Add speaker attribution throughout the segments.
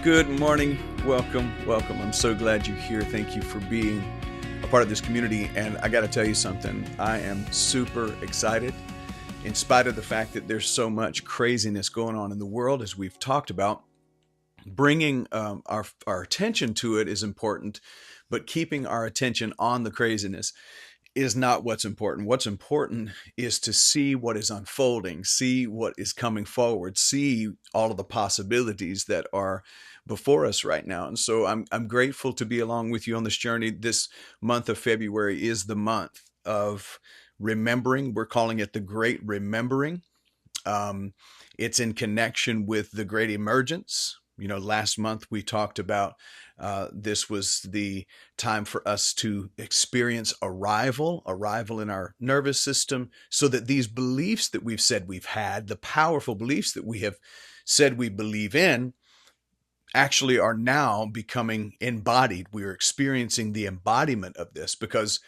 Speaker 1: Good morning. Welcome. I'm so glad you're here. Thank you for being a part of this community. And I got to tell you something. I am super excited in spite of the fact that there's so much craziness going on in the world, as we've talked about. Bringing our attention to it is important, but keeping our attention on the craziness is not what's important. What's important is to see what is unfolding, see what is coming forward, see all of the possibilities that are before us right now. And so I'm grateful to be along with you on this journey. This month of February is the month of remembering. We're calling it the Great Remembering. It's in connection with the Great Emergence. Last month we talked about this was the time for us to experience arrival in our nervous system, so that these beliefs that we've said we've had, the powerful beliefs that we have said we believe in, actually are now becoming embodied. We're experiencing the embodiment of this, because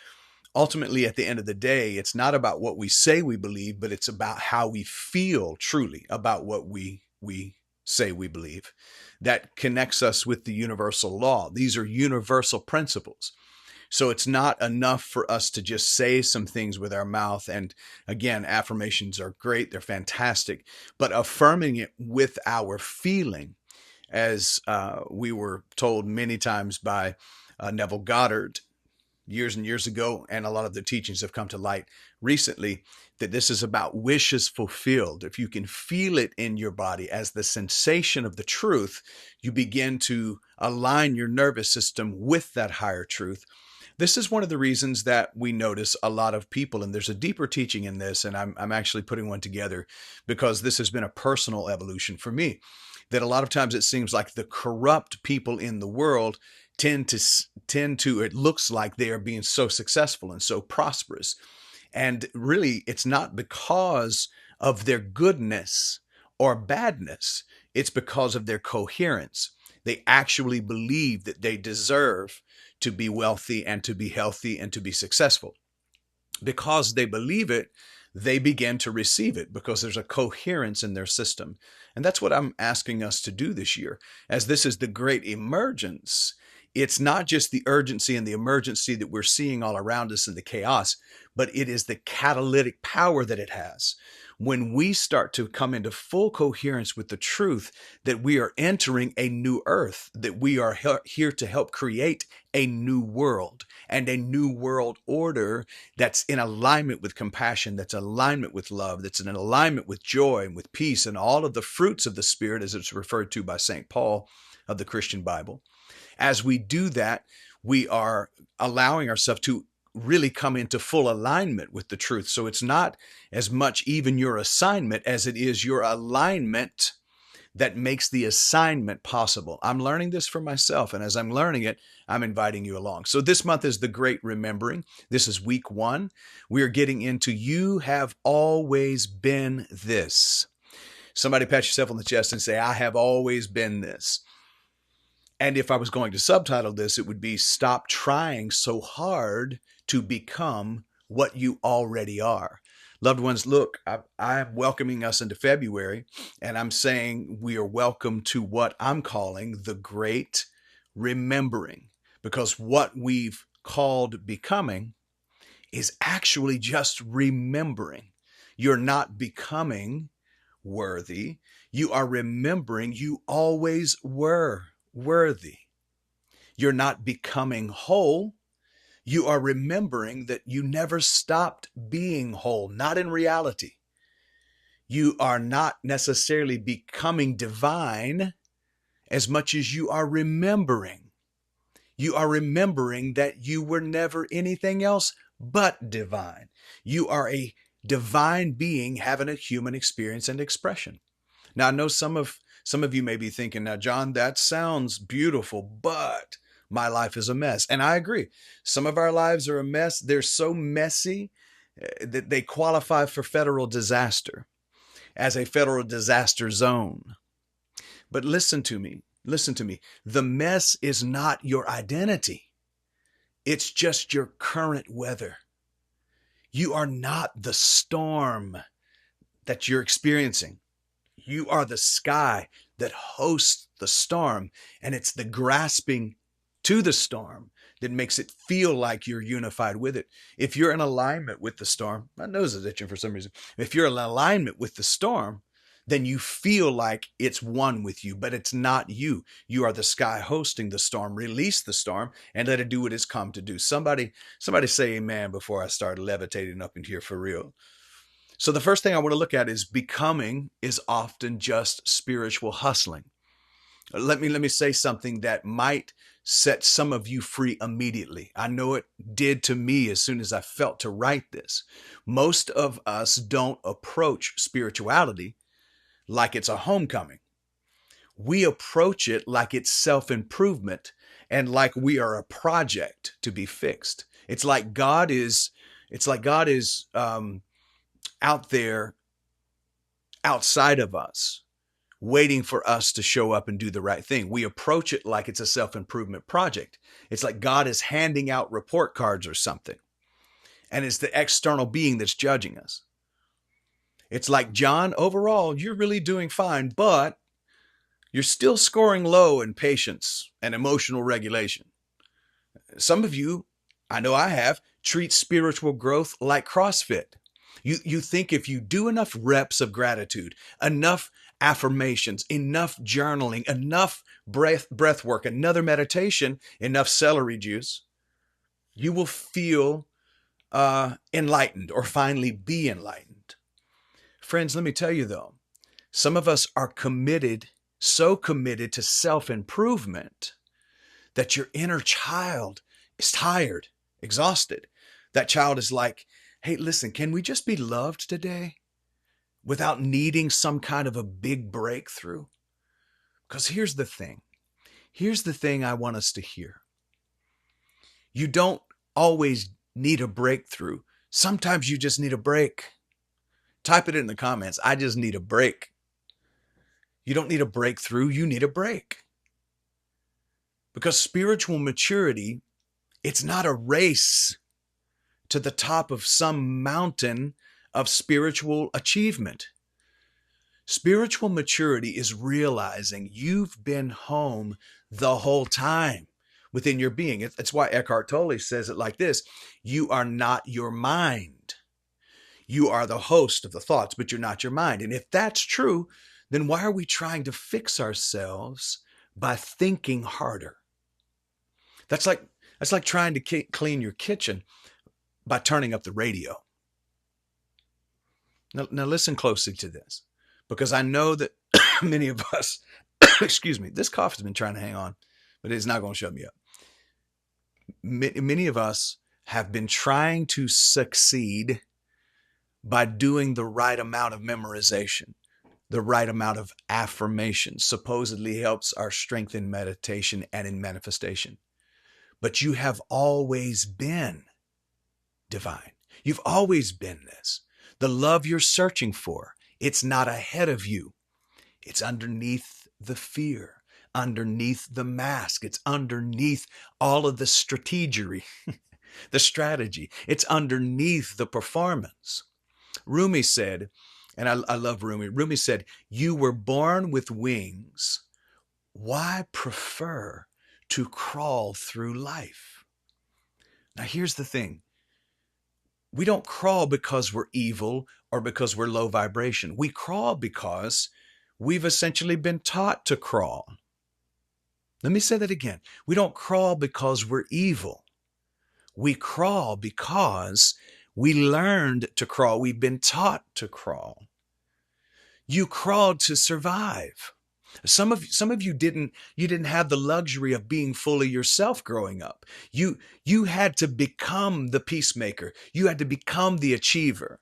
Speaker 1: ultimately, at the end of the day, it's not about what we say we believe, but it's about how we feel truly about what we say we believe. That connects us with the universal law. These are universal principles. So it's not enough for us to just say some things with our mouth. And again, affirmations are great. They're fantastic. But affirming it with our feeling, as we were told many times by Neville Goddard years and years ago, and a lot of the teachings have come to light recently, that this is about wishes fulfilled. If you can feel it in your body as the sensation of the truth, you begin to align your nervous system with that higher truth. This is one of the reasons that we notice a lot of people, and there's a deeper teaching in this, and I'm actually putting one together because this has been a personal evolution for me, that a lot of times it seems like the corrupt people in the world tend to, it looks like they are being so successful and so prosperous. And really, it's not because of their goodness or badness. It's because of their coherence. They actually believe that they deserve to be wealthy and to be healthy and to be successful. Because they believe it, they begin to receive it, because there's a coherence in their system. And that's what I'm asking us to do this year. As this is the great emergence, it's not just the urgency and the emergency that we're seeing all around us in the chaos, but it is the catalytic power that it has. When we start to come into full coherence with the truth that we are entering a new earth, that we are here to help create a new world and a new world order that's in alignment with compassion, that's in alignment with love, that's in alignment with joy and with peace and all of the fruits of the Spirit, as it's referred to by St. Paul of the Christian Bible. As we do that, we are allowing ourselves to really come into full alignment with the truth. So it's not as much even your assignment as it is your alignment that makes the assignment possible. I'm learning this for myself, and as I'm learning it, I'm inviting you along. So this month is the Great Remembering. This is week 1. We are getting into You Have Always Been This. Somebody pat yourself on the chest and say, I have always been this. And if I was going to subtitle this, it would be Stop Trying So Hard to Become What You Already Are. Loved ones, look, I'm welcoming us into February, and I'm saying we are welcome to what I'm calling the Great Remembering, because what we've called becoming is actually just remembering. You're not becoming worthy. You are remembering you always were worthy. You're not becoming whole. You are remembering that you never stopped being whole, not in reality. You are not necessarily becoming divine as much as you are remembering. You are remembering that you were never anything else but divine. You are a divine being having a human experience and expression. Now, I know some of you may be thinking, now, John, that sounds beautiful, but my life is a mess. And I agree. Some of our lives are a mess. They're so messy that they qualify for federal disaster, as a federal disaster zone. But listen to me. The mess is not your identity. It's just your current weather. You are not the storm that you're experiencing. You are the sky that hosts the storm, and it's the grasping to the storm that makes it feel like you're unified with it. If you're in alignment with the storm, my nose is itching for some reason. If you're in alignment with the storm, then you feel like it's one with you, but it's not you. You are the sky hosting the storm. Release the storm and let it do what it's come to do. Somebody say amen before I start levitating up in here for real. So the first thing I want to look at is becoming is often just spiritual hustling. Let me say something that might set some of you free immediately. I know it did to me as soon as I felt to write this. Most of us don't approach spirituality like it's a homecoming. We approach it like it's self-improvement and like we are a project to be fixed. It's like God is out there outside of us, waiting for us to show up and do the right thing. We approach it like it's a self-improvement project. It's like God is handing out report cards or something, and it's the external being that's judging us. It's like, John, overall, you're really doing fine, but you're still scoring low in patience and emotional regulation. Some of you, I know I have, treat spiritual growth like CrossFit. You think if you do enough reps of gratitude, enough affirmations, enough journaling, enough breath work, another meditation, enough celery juice, you will feel enlightened or finally be enlightened. Friends, let me tell you though, some of us are so committed to self-improvement that your inner child is tired, exhausted. That child is like, hey, listen, can we just be loved today without needing some kind of a big breakthrough? Because here's the thing. Here's the thing I want us to hear. You don't always need a breakthrough. Sometimes you just need a break. Type it in the comments. I just need a break. You don't need a breakthrough. You need a break. Because spiritual maturity, it's not a race to the top of some mountain of spiritual achievement. Spiritual maturity is realizing you've been home the whole time within your being. It's why Eckhart Tolle says it like this: you are not your mind. You are the host of the thoughts, but you're not your mind. And if that's true, then why are we trying to fix ourselves by thinking harder? That's like trying to clean your kitchen by turning up the radio. Now listen closely to this, because I know that many of us, excuse me, this cough has been trying to hang on, but it's not going to shut me up. Many of us have been trying to succeed by doing the right amount of memorization, the right amount of affirmation, supposedly helps our strength in meditation and in manifestation. But you have always been divine. You've always been this. The love you're searching for, it's not ahead of you. It's underneath the fear, underneath the mask. It's underneath all of the strategery, the strategy. It's underneath the performance. Rumi said, and I love Rumi. Rumi said, you were born with wings. Why prefer to crawl through life? Now, here's the thing. We don't crawl because we're evil or because we're low vibration. We crawl because we've essentially been taught to crawl. Let me say that again. We don't crawl because we're evil. We crawl because we learned to crawl. We've been taught to crawl. You crawled to survive. Some of you didn't have the luxury of being fully yourself growing up. You had to become the peacemaker. You had to become the achiever.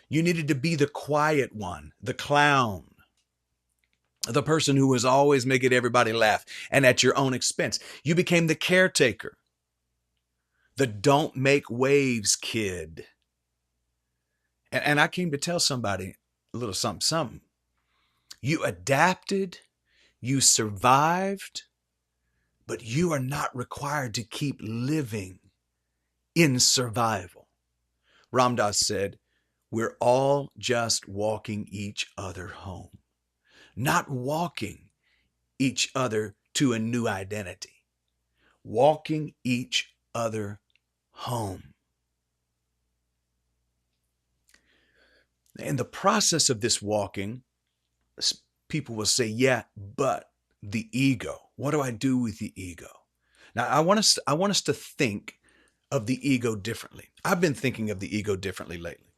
Speaker 1: You needed to be the quiet one, the clown, the person who was always making everybody laugh and at your own expense. You became the caretaker, the don't make waves kid. And I came to tell somebody a little something. You adapted, you survived, but you are not required to keep living in survival. Ram Dass said, we're all just walking each other home. Not walking each other to a new identity, walking each other home. In the process of this walking, people will say, yeah, but the ego. What do I do with the ego? Now, I want us to think of the ego differently. I've been thinking of the ego differently lately.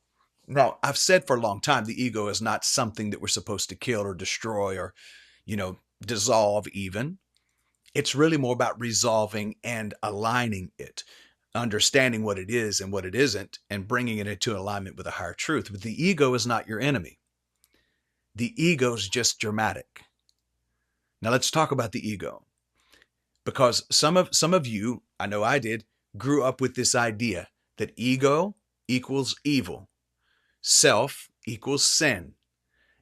Speaker 1: Now, I've said for a long time the ego is not something that we're supposed to kill or destroy or, dissolve even. It's really more about resolving and aligning it, understanding what it is and what it isn't, and bringing it into alignment with a higher truth. But the ego is not your enemy. The ego is just dramatic. Now let's talk about the ego, because some of you, I know I did, grew up with this idea that ego equals evil, self equals sin,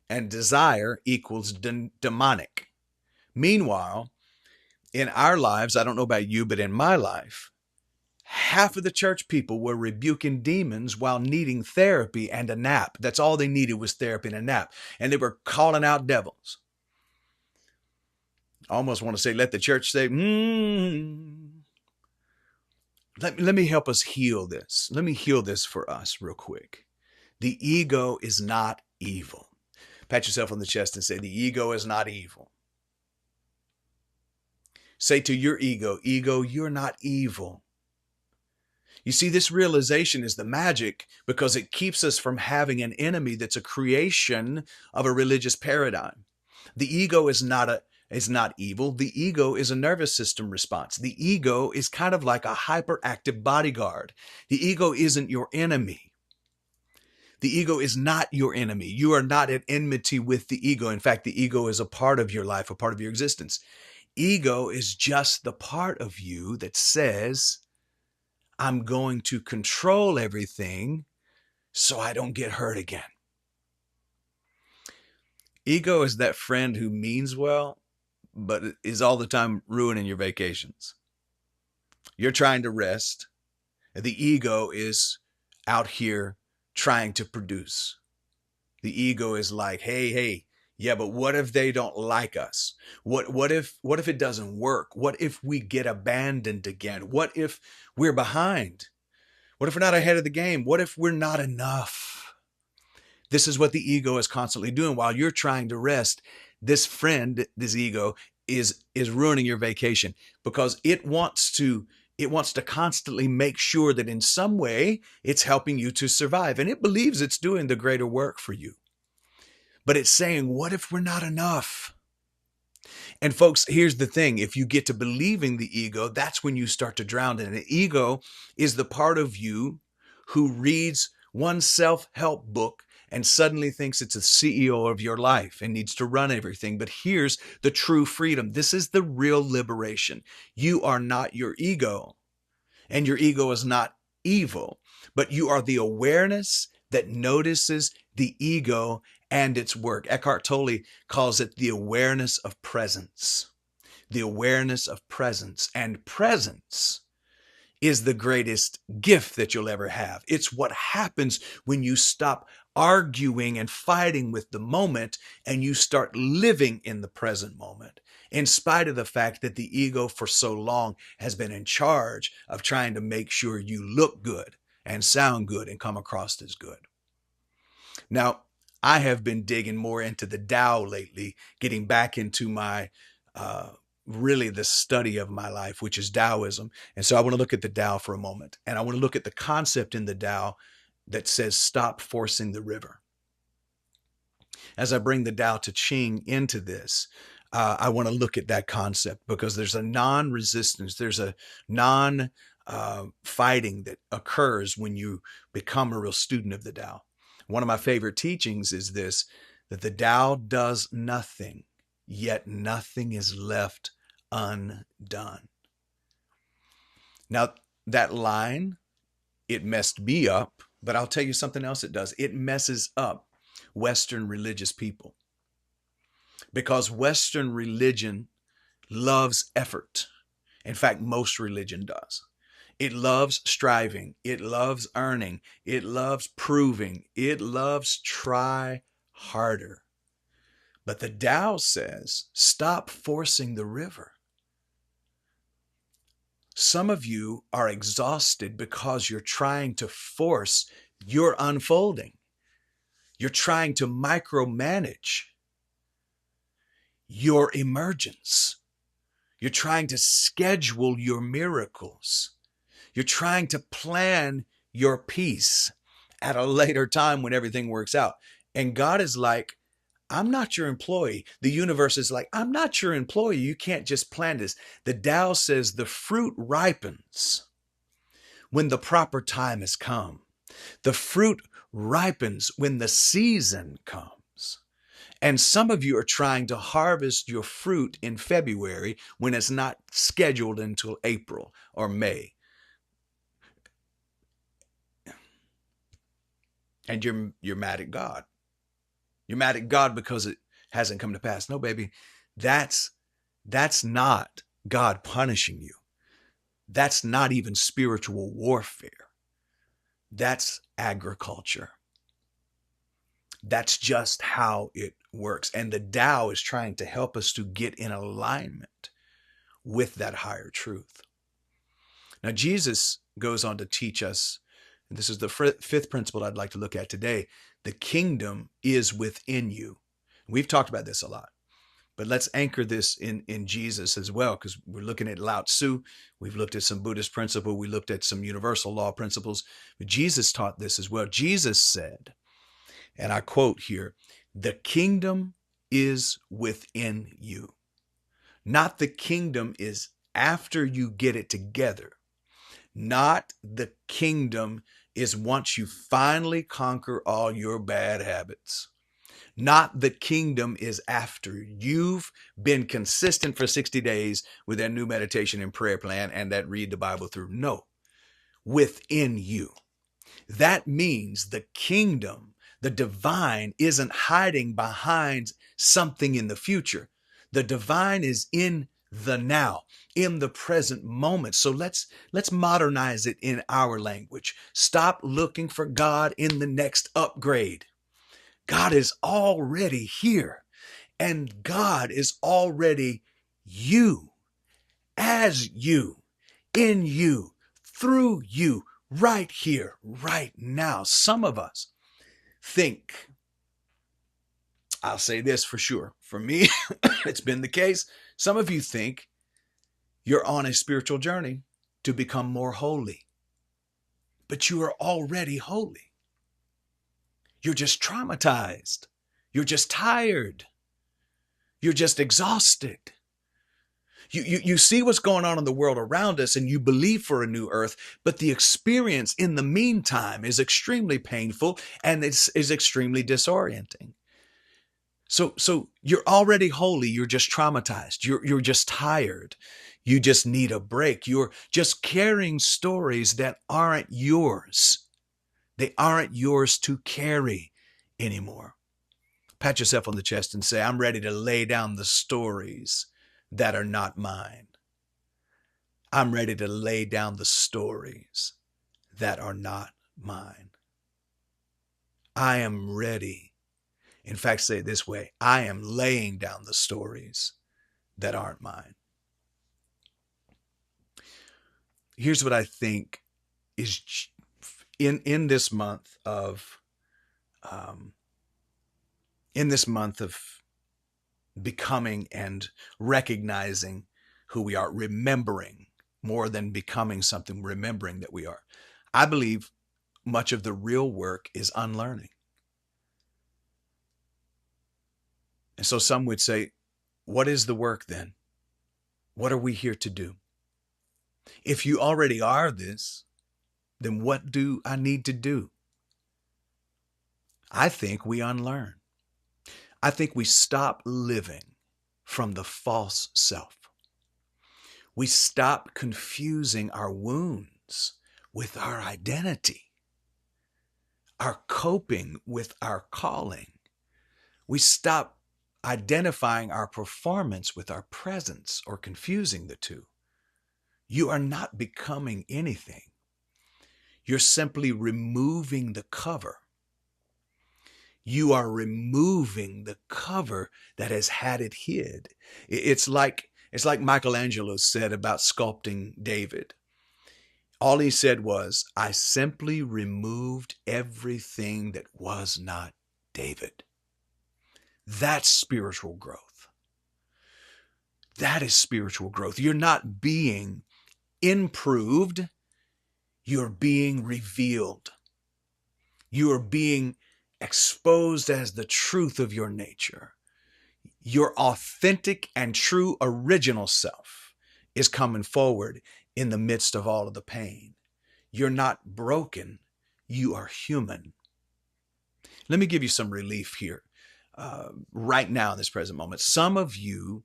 Speaker 1: and desire equals demonic. Meanwhile, in our lives, I don't know about you, but in my life, half of the church people were rebuking demons while needing therapy and a nap. That's all they needed was therapy and a nap. And they were calling out devils. I almost want to say, let the church say, Let me help us heal this. Let me heal this for us real quick. The ego is not evil. Pat yourself on the chest and say, the ego is not evil. Say to your ego, you're not evil. You see, this realization is the magic because it keeps us from having an enemy that's a creation of a religious paradigm. The ego is not evil. The ego is a nervous system response. The ego is kind of like a hyperactive bodyguard. The ego isn't your enemy. The ego is not your enemy. You are not at enmity with the ego. In fact, the ego is a part of your life, a part of your existence. Ego is just the part of you that says, I'm going to control everything so I don't get hurt again. Ego is that friend who means well, but is all the time ruining your vacations. You're trying to rest. The ego is out here trying to produce. The ego is like, hey, yeah, but what if they don't like us? What if it doesn't work? What if we get abandoned again? What if we're behind? What if we're not ahead of the game? What if we're not enough? This is what the ego is constantly doing while you're trying to rest. This friend, this ego, is ruining your vacation because it wants to constantly make sure that in some way it's helping you to survive. And it believes it's doing the greater work for you. But it's saying, what if we're not enough? And folks, here's the thing. If you get to believing the ego, that's when you start to drown in it. The ego is the part of you who reads one self-help book and suddenly thinks it's a CEO of your life and needs to run everything. But here's the true freedom. This is the real liberation. You are not your ego, and your ego is not evil, but you are the awareness that notices the ego and its work. Eckhart Tolle calls it the awareness of presence. The awareness of presence. And presence is the greatest gift that you'll ever have. It's what happens when you stop arguing and fighting with the moment and you start living in the present moment, in spite of the fact that the ego for so long has been in charge of trying to make sure you look good and sound good and come across as good. Now, I have been digging more into the Tao lately, getting back into my really the study of my life, which is Taoism. And so I want to look at the Tao for a moment. And I want to look at the concept in the Tao that says, stop forcing the river. As I bring the Tao Te Ching into this, I want to look at that concept because there's a non-resistance, there's a non-fighting that occurs when you become a real student of the Tao. One of my favorite teachings is this, that the Tao does nothing, yet nothing is left undone. Now, that line, it messed me up, but I'll tell you something else it does. It messes up Western religious people because Western religion loves effort. In fact, most religion does. It loves striving. It loves earning. It loves proving. It loves try harder. But the Tao says, stop forcing the river. Some of you are exhausted because you're trying to force your unfolding. You're trying to micromanage your emergence. You're trying to schedule your miracles. You're trying to plan your peace at a later time when everything works out. And God is like, I'm not your employee. The universe is like, I'm not your employee. You can't just plan this. The Tao says the fruit ripens when the proper time has come. The fruit ripens when the season comes. And some of you are trying to harvest your fruit in February when it's not scheduled until April or May. And you're mad at God. You're mad at God because it hasn't come to pass. No, baby, that's not God punishing you. That's not even spiritual warfare. That's agriculture. That's just how it works. And the Tao is trying to help us to get in alignment with that higher truth. Now, Jesus goes on to teach us, and this is the fifth principle I'd like to look at today. The kingdom is within you. We've talked about this a lot, but let's anchor this in Jesus as well, because we're looking at Lao Tzu. We've looked at some Buddhist principle. We looked at some universal law principles. But Jesus taught this as well. Jesus said, and I quote here, the kingdom is within you. Not the kingdom is after you get it together. Not the kingdom is once you finally conquer all your bad habits. Not the kingdom is after you've been consistent for 60 days with that new meditation and prayer plan and that read the Bible through. No, within you. That means the kingdom, the divine, isn't hiding behind something in the future. The divine is in the now, in the present moment. So let's modernize it in our language. Stop looking for God in the next upgrade. God is already here, and God is already you, as you, in you, through you, right here, right now. Some of us think, I'll say this for sure, for me, it's been the case. Some of you think you're on a spiritual journey to become more holy, but you are already holy. You're just traumatized. You're just tired. You're just exhausted. You see what's going on in the world around us and you believe for a new earth, but the experience in the meantime is extremely painful and is extremely disorienting. So you're already holy. You're just traumatized. You're just tired. You just need a break. You're just carrying stories that aren't yours. They aren't yours to carry anymore. Pat yourself on the chest and say, I'm ready to lay down the stories that are not mine. I'm ready to lay down the stories that are not mine. I am ready. In fact, say it this way, I am laying down the stories that aren't mine. Here's what I think is in this month of becoming and recognizing who we are, remembering more than becoming something, remembering that we are. I believe much of the real work is unlearning. And so some would say, what is the work then? What are we here to do? If you already are this, then what do I need to do? I think we unlearn. I think we stop living from the false self. We stop confusing our wounds with our identity, our coping with our calling. We stop identifying our performance with our presence or confusing the two. You are not becoming anything. You're simply removing the cover. You are removing the cover that has had it hid. It's like Michelangelo said about sculpting David. All he said was, I simply removed everything that was not David. That's spiritual growth. That is spiritual growth. You're not being improved. You're being revealed. You are being exposed as the truth of your nature. Your authentic and true original self is coming forward in the midst of all of the pain. You're not broken. You are human. Let me give you some relief here right now in this present moment. Some of you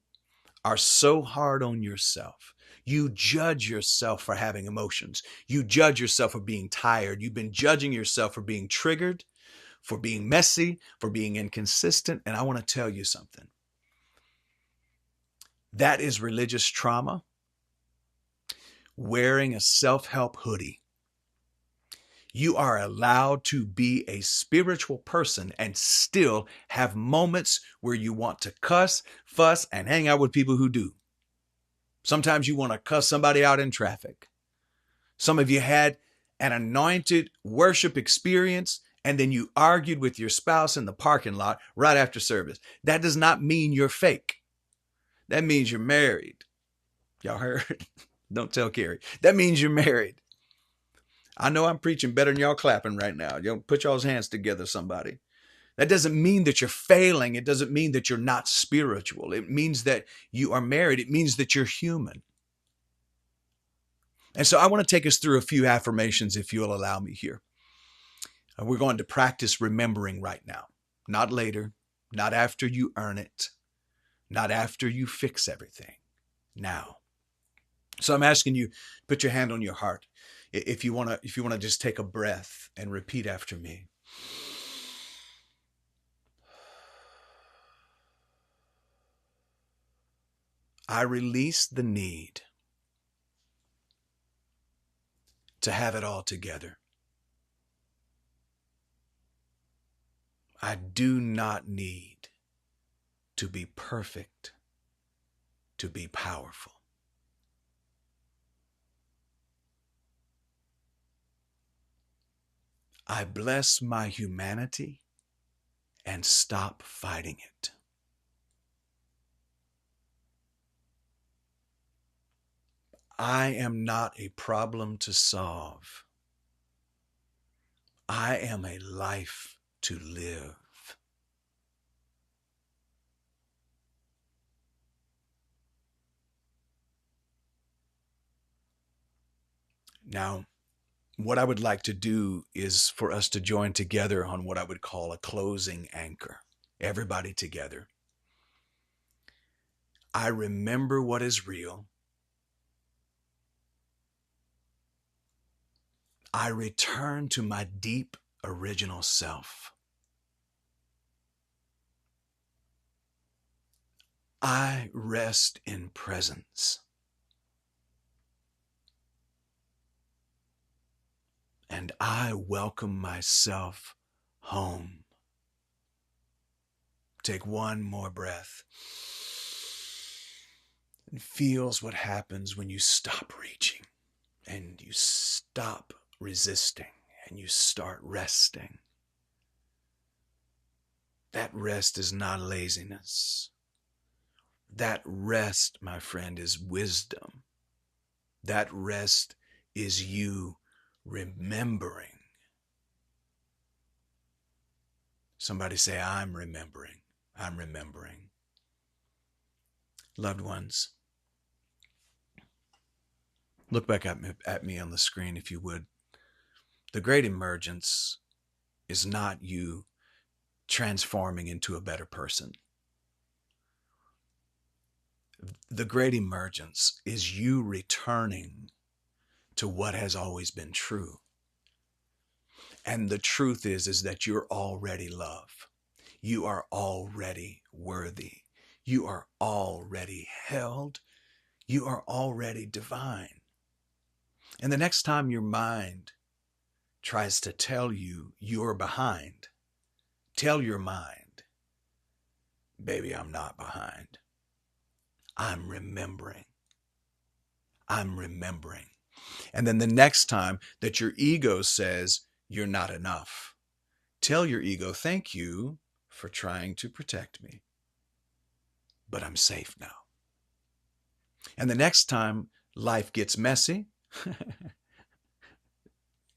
Speaker 1: are so hard on yourself. You judge yourself for having emotions. You judge yourself for being tired. You've been judging yourself for being triggered, for being messy, for being inconsistent. And I want to tell you something. That is religious trauma wearing a self-help hoodie. You are allowed to be a spiritual person and still have moments where you want to cuss, fuss, and hang out with people who do. Sometimes you want to cuss somebody out in traffic. Some of you had an anointed worship experience and then you argued with your spouse in the parking lot right after service. That does not mean you're fake. That means you're married. Y'all heard? Don't tell Carrie. That means you're married. I know I'm preaching better than y'all clapping right now. Put y'all's hands together, somebody. That doesn't mean that you're failing. It doesn't mean that you're not spiritual. It means that you are married. It means that you're human. And so I want to take us through a few affirmations, if you'll allow me here. We're going to practice remembering right now, not later, not after you earn it, not after you fix everything, now. So I'm asking you, put your hand on your heart. If you want to just take a breath and repeat after me. I release the need to have it all together. I do not need to be perfect to be powerful. I bless my humanity and stop fighting it. I am not a problem to solve. I am a life to live. Now, what I would like to do is for us to join together on what I would call a closing anchor. Everybody together. I remember what is real. I return to my deep original self. I rest in presence. And I welcome myself home. Take one more breath. And feels what happens when you stop reaching and you stop resisting and you start resting. That rest is not laziness. That rest, my friend, is wisdom. That rest is you remembering. Somebody say, I'm remembering. I'm remembering. Loved ones, look back at me on the screen, if you would. The great emergence is not you transforming into a better person. The great emergence is you returning to what has always been true. And the truth is that you're already love. You are already worthy. You are already held. You are already divine. And the next time your mind tries to tell you you're behind, Tell your mind, baby, I'm not behind. I'm remembering. I'm remembering. And then the next time that your ego says you're not enough, tell your ego, thank you for trying to protect me, but I'm safe now. And the next time life gets messy,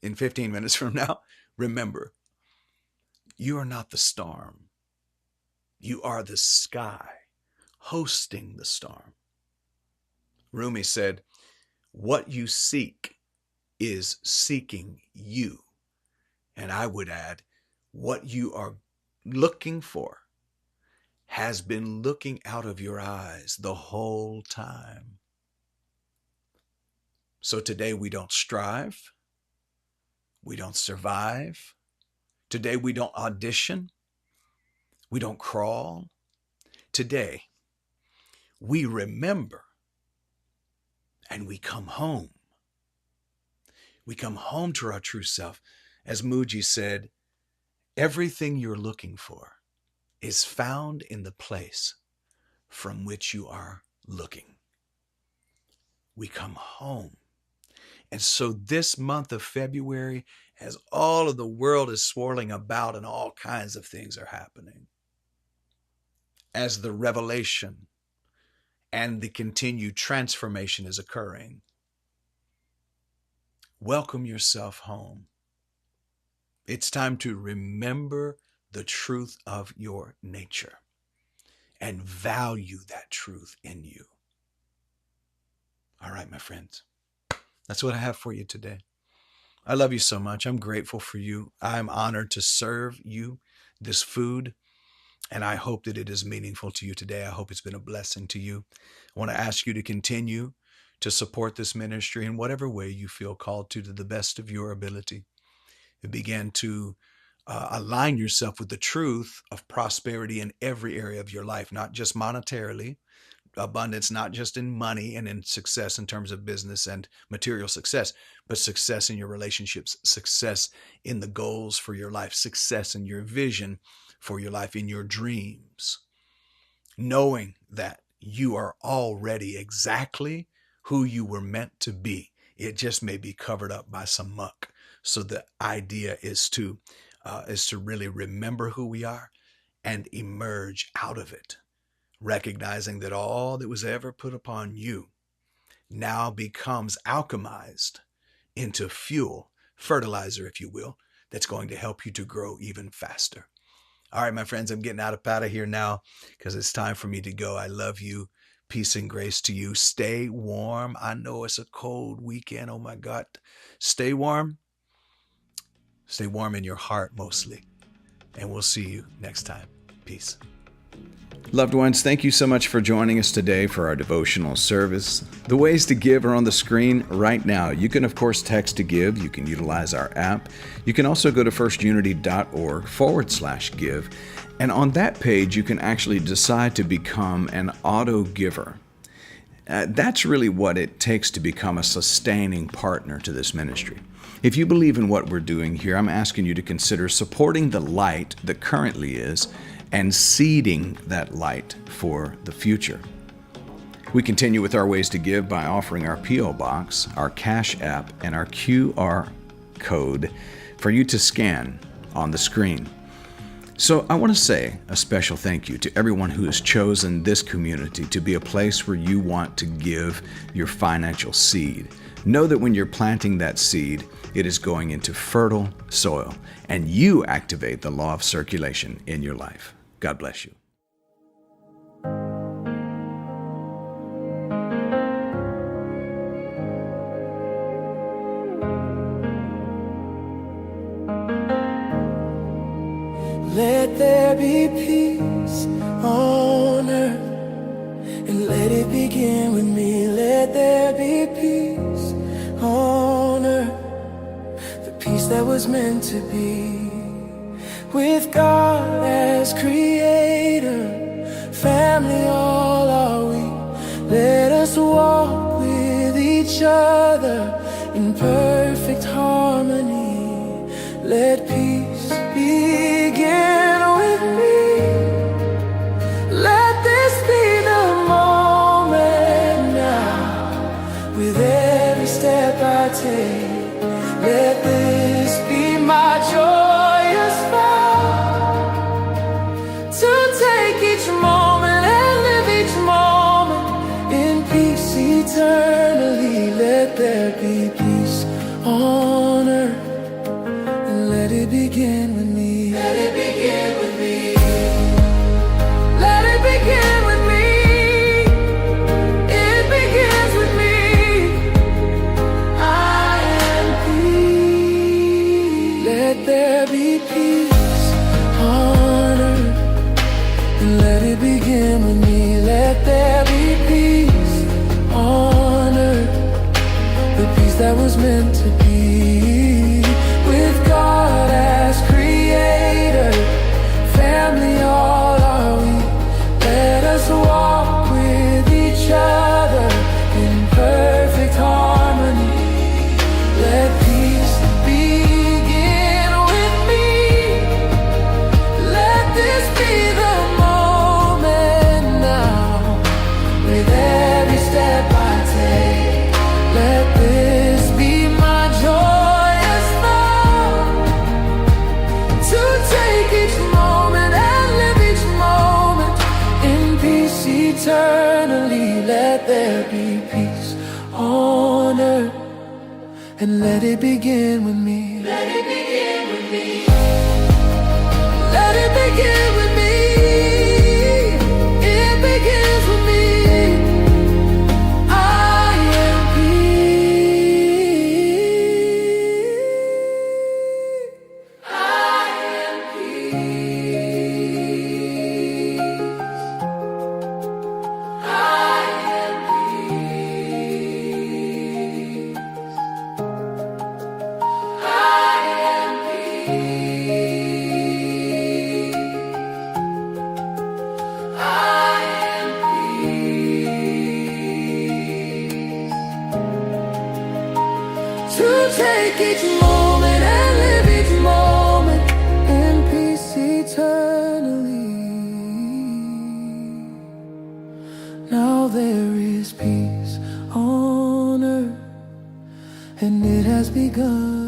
Speaker 1: in 15 minutes from now, remember, you are not the storm. You are the sky hosting the storm. Rumi said, what you seek is seeking you. And I would add, what you are looking for has been looking out of your eyes the whole time. So today we don't strive. We don't survive. Today we don't audition. We don't crawl. Today we remember and we come home. We come home to our true self. As Muji said, everything you're looking for is found in the place from which you are looking. We come home. And so this month of February, as all of the world is swirling about and all kinds of things are happening, as the revelation and the continued transformation is occurring, welcome yourself home. It's time to remember the truth of your nature and value that truth in you. All right, my friends, that's what I have for you today. I love you so much. I'm grateful for you. I'm honored to serve you this food, and I hope that it is meaningful to you today. I hope it's been a blessing to you. I want to ask you to continue to support this ministry in whatever way you feel called to the best of your ability. Begin to align yourself with the truth of prosperity in every area of your life, not just monetarily, abundance, not just in money and in success in terms of business and material success, but success in your relationships, success in the goals for your life, success in your vision for your life, in your dreams, knowing that you are already exactly who you were meant to be. It just may be covered up by some muck. So the idea is to really remember who we are and emerge out of it, recognizing that all that was ever put upon you now becomes alchemized into fuel, fertilizer, if you will, that's going to help you to grow even faster. All right, my friends, I'm getting out of here now because it's time for me to go. I love you. Peace and grace to you. Stay warm. I know it's a cold weekend. Oh my God. Stay warm. Stay warm in your heart mostly. And we'll see you next time. Peace. Loved ones, thank you so much for joining us today for our devotional service. The ways to give are on the screen right now. You can, of course, text to give. You can utilize our app. You can also go to firstunity.org/give. And on that page, you can actually decide to become an auto giver. That's really what it takes to become a sustaining partner to this ministry. If you believe in what we're doing here, I'm asking you to consider supporting the light that currently is and seeding that light for the future. We continue with our ways to give by offering our P.O. Box, our Cash App, and our QR code for you to scan on the screen. So I want to say a special thank you to everyone who has chosen this community to be a place where you want to give your financial seed. Know that when you're planting that seed, it is going into fertile soil, and you activate the law of circulation in your life. God bless you.
Speaker 2: Let there be peace on earth, and let it begin with me. Let there be peace on earth, the peace that was meant to be. With God as creator, family all are we. Let us walk with each other in perfect harmony. Let peace begin with take. Let this be my joyous vow, to take each moment and live each moment in peace eternally. Let there be peace on earth, and let it begin with me. Let it begin with me. Let it begin with me. It begins with me. I am peace. Let there be peace on earth, and let it begin with me. Let there be peace on earth, the peace that was meant to be, with God as creator, family all are we. Let us walk with each other in perfect harmony. Let peace begin with me. Let this be the moment now, with every step I take. Let this be my joyous vow, to take each moment and live each moment in peace eternally. Let there be peace on earth, and let it begin with me. Let it begin with me. Let it begin with me. It begins with me. I am peace. I am peace. I am peace. I am peace. I am peace. To take each moment and live each moment in peace eternally. Now there is peace on earth, and it has begun.